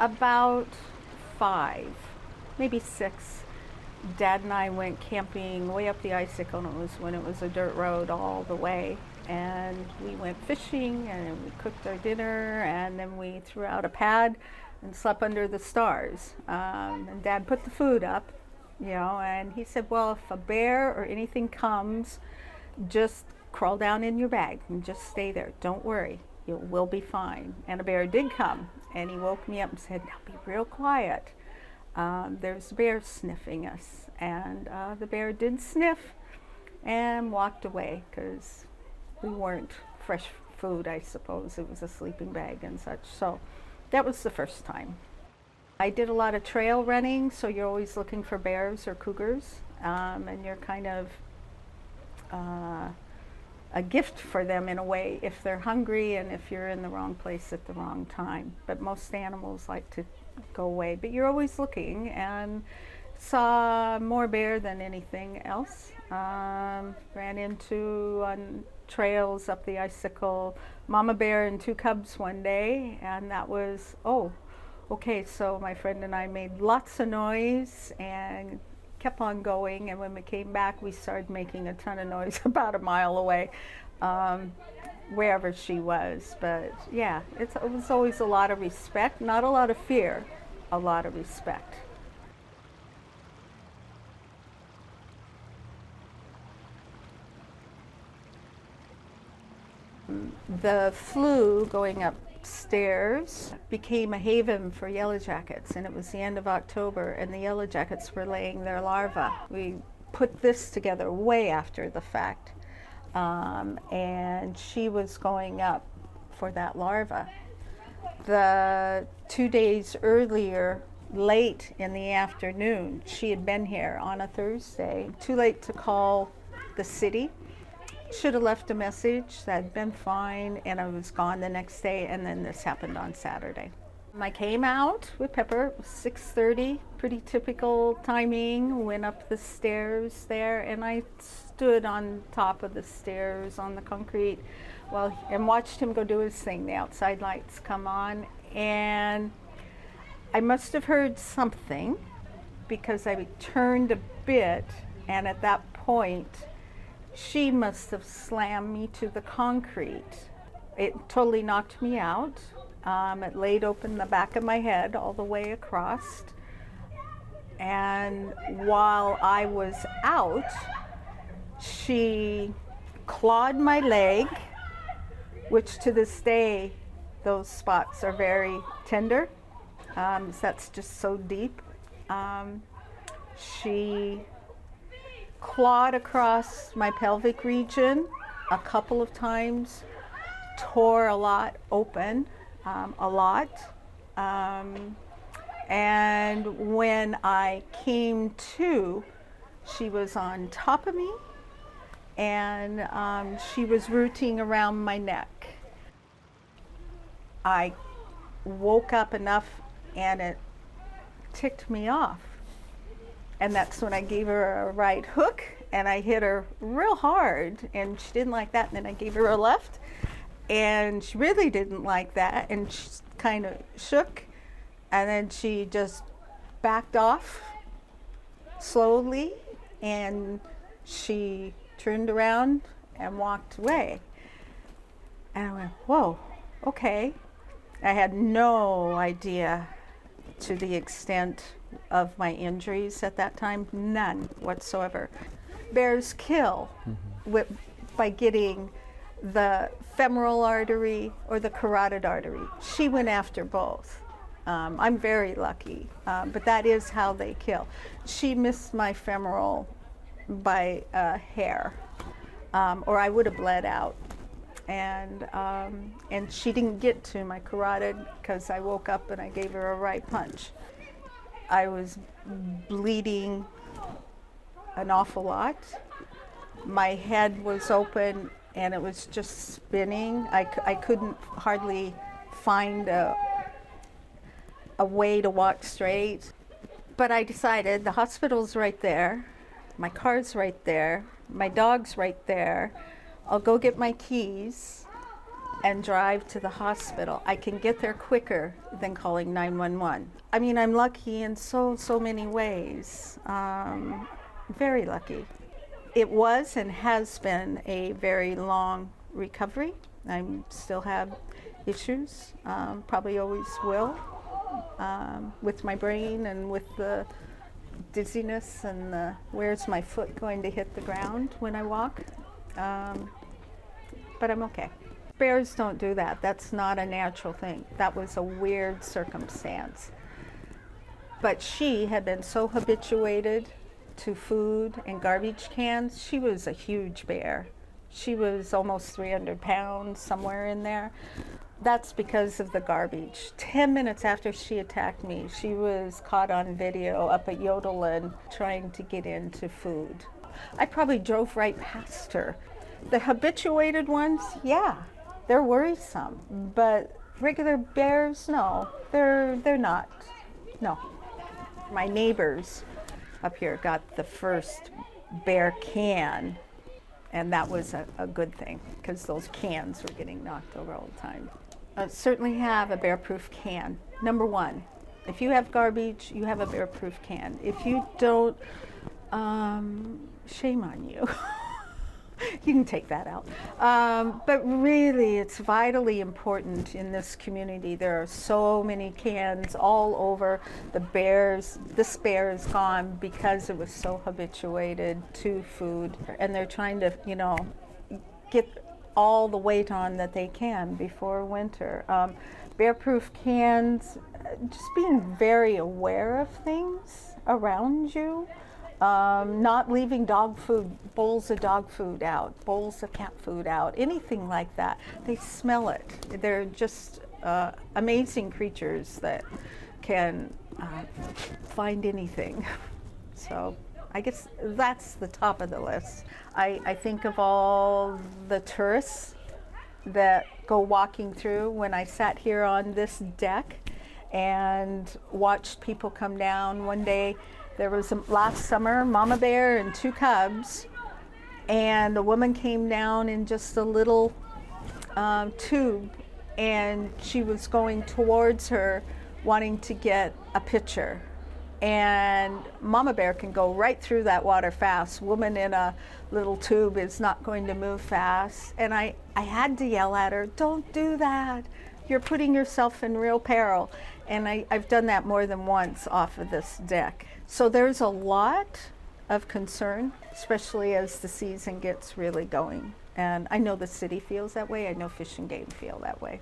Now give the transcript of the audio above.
About 5, maybe 6. Dad and I went camping way up the icicle, and it was when it was a dirt road all the way. And we went fishing, and we cooked our dinner, and then we threw out a pad and slept under the stars. And Dad put the food up, and he said, well, if a bear or anything comes, just crawl down in your bag and just stay there. Don't worry, we'll be fine. And a bear did come, and he woke me up and said, now be real quiet. There's a bear sniffing us. And the bear did sniff and walked away because we weren't fresh food, I suppose. It was a sleeping bag and such. So that was the first time. I did a lot of trail running, so you're always looking for bears or cougars, and you're kind of a gift for them in a way if they're hungry and if you're in the wrong place at the wrong time. But most animals like to go away, but you're always looking, and saw more bear than anything else. Ran into on trails up the icicle mama bear and 2 cubs one day, and that was okay. So my friend and I made lots of noise and kept on going, and when we came back we started making a ton of noise about a mile away, wherever she was. But yeah, it was always a lot of respect, not a lot of fear, a lot of respect. The flue going upstairs became a haven for yellow jackets, and it was the end of October, and the yellow jackets were laying their larvae. We put this together way after the fact, and she was going up for that larva. The 2 days earlier, late in the afternoon, she had been here on a Thursday. Too late to call the city. Should have left a message. That had been fine, and I was gone the next day, and then this happened on Saturday. I came out with Pepper. It was 6:30, pretty typical timing. Went up the stairs there, and I stood on top of the stairs on the concrete and watched him go do his thing. The outside lights come on, and I must have heard something because I turned a bit, and at that point she must have slammed me to the concrete. It totally knocked me out. It laid open the back of my head all the way across. And while I was out, she clawed my leg, which to this day, those spots are very tender. That's just so deep. She clawed across my pelvic region a couple of times, tore a lot open, and when I came to, she was on top of me, and she was rooting around my neck. I woke up enough, and it ticked me off. And that's when I gave her a right hook, and I hit her real hard, and she didn't like that. And then I gave her a left, and she really didn't like that, and she kind of shook, and then she just backed off slowly, and she turned around and walked away. And I went, whoa, okay. I had no idea to the extent of my injuries at that time, none whatsoever. Bears kill by getting the femoral artery or the carotid artery. She went after both. I'm very lucky, but that is how they kill. She missed my femoral by a hair, or I would have bled out. And she didn't get to my carotid because I woke up and I gave her a right punch. I was bleeding an awful lot. My head was open and it was just spinning. I couldn't hardly find a way to walk straight. But I decided the hospital's right there, my car's right there, my dog's right there. I'll go get my keys and drive to the hospital. I can get there quicker than calling 911. I mean, I'm lucky in so many ways. Very lucky. It was and has been a very long recovery. I still have issues, probably always will, with my brain and with the dizziness and the where's my foot going to hit the ground when I walk. But I'm okay. Bears don't do that. That's not a natural thing. That was a weird circumstance. But she had been so habituated to food and garbage cans. She was a huge bear. She was almost 300 pounds, somewhere in there. That's because of the garbage. 10 minutes after she attacked me, she was caught on video up at Yodeland trying to get into food. I probably drove right past her. The habituated ones, yeah, they're worrisome, but regular bears, no, they're not. No. My neighbors up here got the first bear can, and that was a good thing because those cans were getting knocked over all the time. Certainly have a bear-proof can. Number one, if you have garbage, you have a bear-proof can. If you don't, shame on you. You can take that out. But really, it's vitally important in this community. There are so many cans all over. This bear is gone because it was so habituated to food. And they're trying to, get all the weight on that they can before winter. Bear-proof cans, just being very aware of things around you. Not leaving bowls of dog food out, bowls of cat food out, anything like that. They smell it. They're just amazing creatures that can find anything. So I guess that's the top of the list. I think of all the tourists that go walking through. When I sat here on this deck and watched people come down one day, there was last summer, mama bear and 2 cubs, and the woman came down in just a little tube, and she was going towards her wanting to get a picture. And mama bear can go right through that water fast. Woman in a little tube is not going to move fast. And I had to yell at her, "Don't do that. You're putting yourself in real peril." And I've done that more than once off of this deck. So there's a lot of concern, especially as the season gets really going. And I know the city feels that way. I know Fish and Game feel that way.